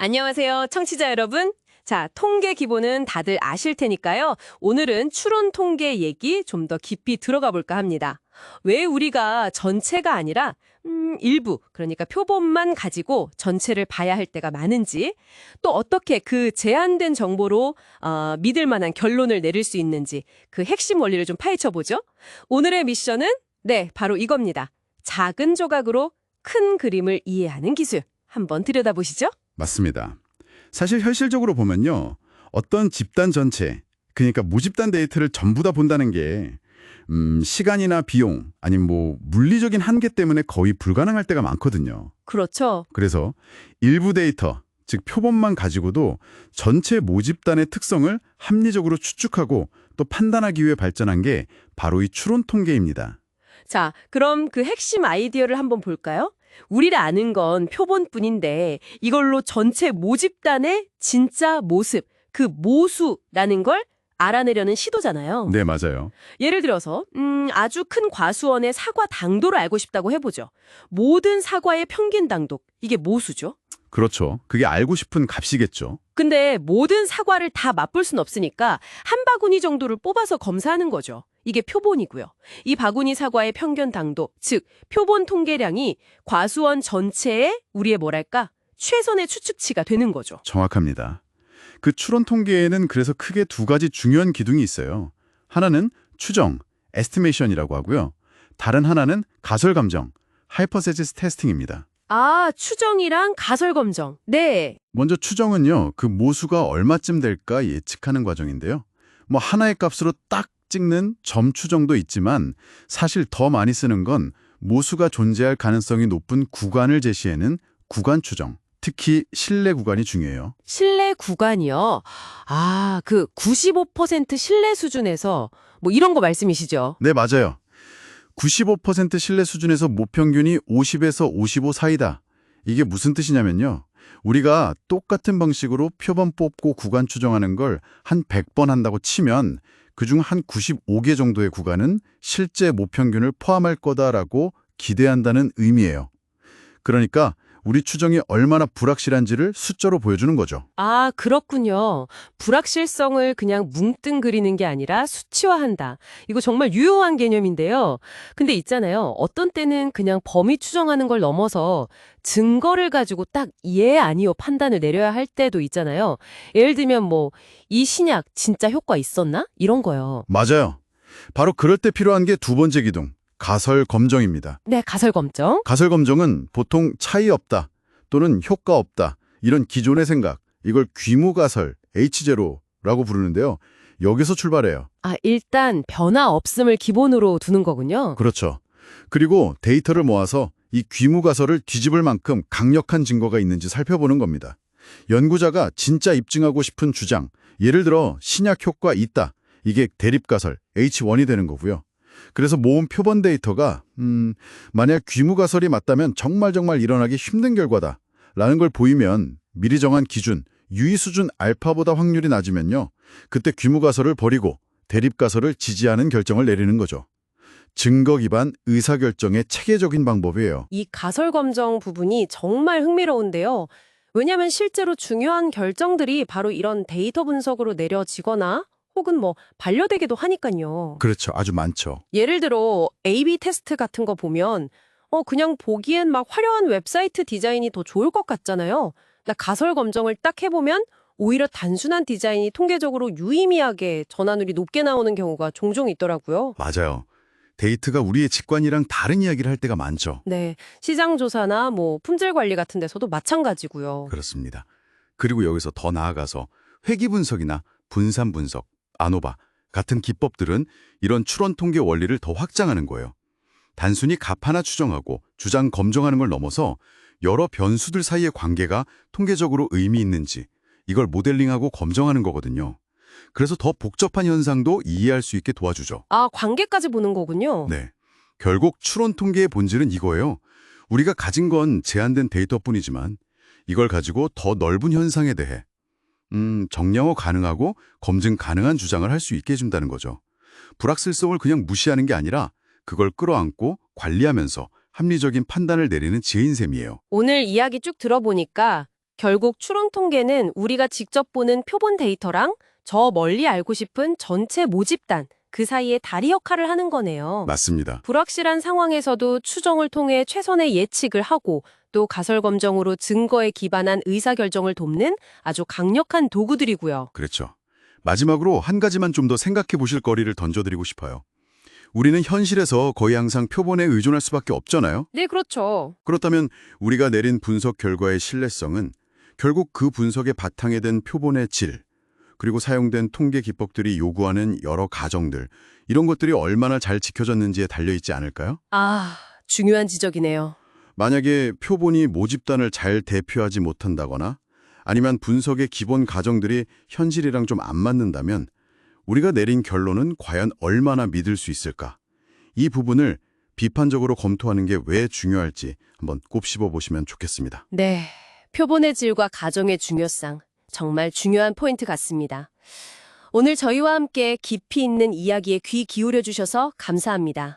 안녕하세요, 청취자 여러분. 자, 통계 기본은 다들 아실 테니까요. 오늘은 추론 통계 얘기 좀 더 깊이 들어가 볼까 합니다. 왜 우리가 전체가 아니라 일부, 그러니까 표본만 가지고 전체를 봐야 할 때가 많은지, 또 어떻게 그 제한된 정보로 믿을 만한 결론을 내릴 수 있는지 그 핵심 원리를 좀 파헤쳐 보죠. 오늘의 미션은 네, 바로 이겁니다. 작은 조각으로 큰 그림을 이해하는 기술. 한번 들여다보시죠. 맞습니다. 사실 현실적으로 보면요. 어떤 집단 전체, 그러니까 모집단 데이터를 전부 다 본다는 게 시간이나 비용, 아니면 물리적인 한계 때문에 거의 불가능할 때가 많거든요. 그렇죠. 그래서 일부 데이터, 즉 표본만 가지고도 전체 모집단의 특성을 합리적으로 추측하고 또 판단하기 위해 발전한 게 바로 이 추론 통계입니다. 자, 그럼 그 핵심 아이디어를 한번 볼까요? 우리가 아는 건 표본뿐인데 이걸로 전체 모집단의 진짜 모습, 그 모수라는 걸 알아내려는 시도잖아요. 네, 맞아요. 예를 들어서 아주 큰 과수원의 사과 당도를 알고 싶다고 해보죠. 모든 사과의 평균 당도, 이게 모수죠. 그렇죠. 그게 알고 싶은 값이겠죠. 근데 모든 사과를 다 맛볼 순 없으니까 한 바구니 정도를 뽑아서 검사하는 거죠. 이게 표본이고요. 이 바구니 사과의 평균 당도, 즉 표본 통계량이 과수원 전체의 우리의 최선의 추측치가 되는 거죠. 정확합니다. 그 추론 통계에는 그래서 크게 두 가지 중요한 기둥이 있어요. 하나는 추정, 에스티메이션이라고 하고요. 다른 하나는 가설 감정, 하이퍼세시스 테스팅입니다. 아, 추정이랑 가설 검정. 네. 먼저 추정은요. 그 모수가 얼마쯤 될까 예측하는 과정인데요. 하나의 값으로 딱 찍는 점 추정도 있지만 사실 더 많이 쓰는 건 모수가 존재할 가능성이 높은 구간을 제시하는 구간 추정. 특히 신뢰 구간이 중요해요. 신뢰 구간이요. 아, 그 95% 신뢰 수준에서 이런 거 말씀이시죠? 네, 맞아요. 95% 신뢰 수준에서 모평균이 50에서 55 사이다. 이게 무슨 뜻이냐면요. 우리가 똑같은 방식으로 표본 뽑고 구간 추정하는 걸 한 100번 한다고 치면 그중 한 95개 정도의 구간은 실제 모평균을 포함할 거다라고 기대한다는 의미예요. 그러니까 우리 추정이 얼마나 불확실한지를 숫자로 보여주는 거죠. 아, 그렇군요. 불확실성을 그냥 뭉뚱그리는 게 아니라 수치화한다. 이거 정말 유효한 개념인데요. 근데 있잖아요. 어떤 때는 그냥 범위 추정하는 걸 넘어서 증거를 가지고 딱 예, 아니요 판단을 내려야 할 때도 있잖아요. 예를 들면 이 신약 진짜 효과 있었나? 이런 거요. 맞아요. 바로 그럴 때 필요한 게 두 번째 기둥, 가설 검정입니다. 네, 가설 검정. 가설 검정은 보통 차이 없다 또는 효과 없다 이런 기존의 생각, 이걸 귀무가설 H0라고 부르는데요. 여기서 출발해요. 아, 일단 변화 없음을 기본으로 두는 거군요. 그렇죠. 그리고 데이터를 모아서 이 귀무가설을 뒤집을 만큼 강력한 증거가 있는지 살펴보는 겁니다. 연구자가 진짜 입증하고 싶은 주장, 예를 들어 신약 효과 있다. 이게 대립가설 H1이 되는 거고요. 그래서 모은 표본 데이터가 만약 귀무가설이 맞다면 정말 일어나기 힘든 결과다 라는 걸 보이면 미리 정한 기준, 유의 수준 알파보다 확률이 낮으면요. 그때 귀무가설을 버리고 대립가설을 지지하는 결정을 내리는 거죠. 증거 기반 의사결정의 체계적인 방법이에요. 이 가설 검정 부분이 정말 흥미로운데요. 왜냐하면 실제로 중요한 결정들이 바로 이런 데이터 분석으로 내려지거나 혹은 반려되기도 하니까요. 그렇죠. 아주 많죠. 예를 들어 A/B 테스트 같은 거 보면 그냥 보기엔 화려한 웹사이트 디자인이 더 좋을 것 같잖아요. 근데 가설 검정을 딱 해보면 오히려 단순한 디자인이 통계적으로 유의미하게 전환율이 높게 나오는 경우가 종종 있더라고요. 맞아요. 데이터가 우리의 직관이랑 다른 이야기를 할 때가 많죠. 네, 시장 조사나 품질 관리 같은 데서도 마찬가지고요. 그렇습니다. 그리고 여기서 더 나아가서 회귀 분석이나 분산 분석, 아노바 같은 기법들은 이런 추론 통계 원리를 더 확장하는 거예요. 단순히 값 하나 추정하고 주장 검증하는 걸 넘어서 여러 변수들 사이의 관계가 통계적으로 의미 있는지 이걸 모델링하고 검증하는 거거든요. 그래서 더 복잡한 현상도 이해할 수 있게 도와주죠. 아, 관계까지 보는 거군요. 네. 결국 추론 통계의 본질은 이거예요. 우리가 가진 건 제한된 데이터뿐이지만 이걸 가지고 더 넓은 현상에 대해 정량화 가능하고 검증 가능한 주장을 할 수 있게 해준다는 거죠. 불확실성을 그냥 무시하는 게 아니라 그걸 끌어안고 관리하면서 합리적인 판단을 내리는 지혜인 셈이에요. 오늘 이야기 쭉 들어보니까 결국 추론 통계는 우리가 직접 보는 표본 데이터랑 저 멀리 알고 싶은 전체 모집단, 그 사이에 다리 역할을 하는 거네요. 맞습니다. 불확실한 상황에서도 추정을 통해 최선의 예측을 하고 또 가설 검정으로 증거에 기반한 의사결정을 돕는 아주 강력한 도구들이고요. 그렇죠. 마지막으로 한 가지만 좀 더 생각해 보실 거리를 던져드리고 싶어요. 우리는 현실에서 거의 항상 표본에 의존할 수밖에 없잖아요. 네, 그렇죠. 그렇다면 우리가 내린 분석 결과의 신뢰성은 결국 그 분석의 바탕에 든 표본의 질, 그리고 사용된 통계 기법들이 요구하는 여러 가정들, 이런 것들이 얼마나 잘 지켜졌는지에 달려있지 않을까요? 아, 중요한 지적이네요. 만약에 표본이 모집단을 잘 대표하지 못한다거나 아니면 분석의 기본 가정들이 현실이랑 좀 안 맞는다면 우리가 내린 결론은 과연 얼마나 믿을 수 있을까? 이 부분을 비판적으로 검토하는 게 왜 중요할지 한번 곱씹어 보시면 좋겠습니다. 네, 표본의 질과 가정의 중요성, 정말 중요한 포인트 같습니다. 오늘 저희와 함께 깊이 있는 이야기에 귀 기울여 주셔서 감사합니다.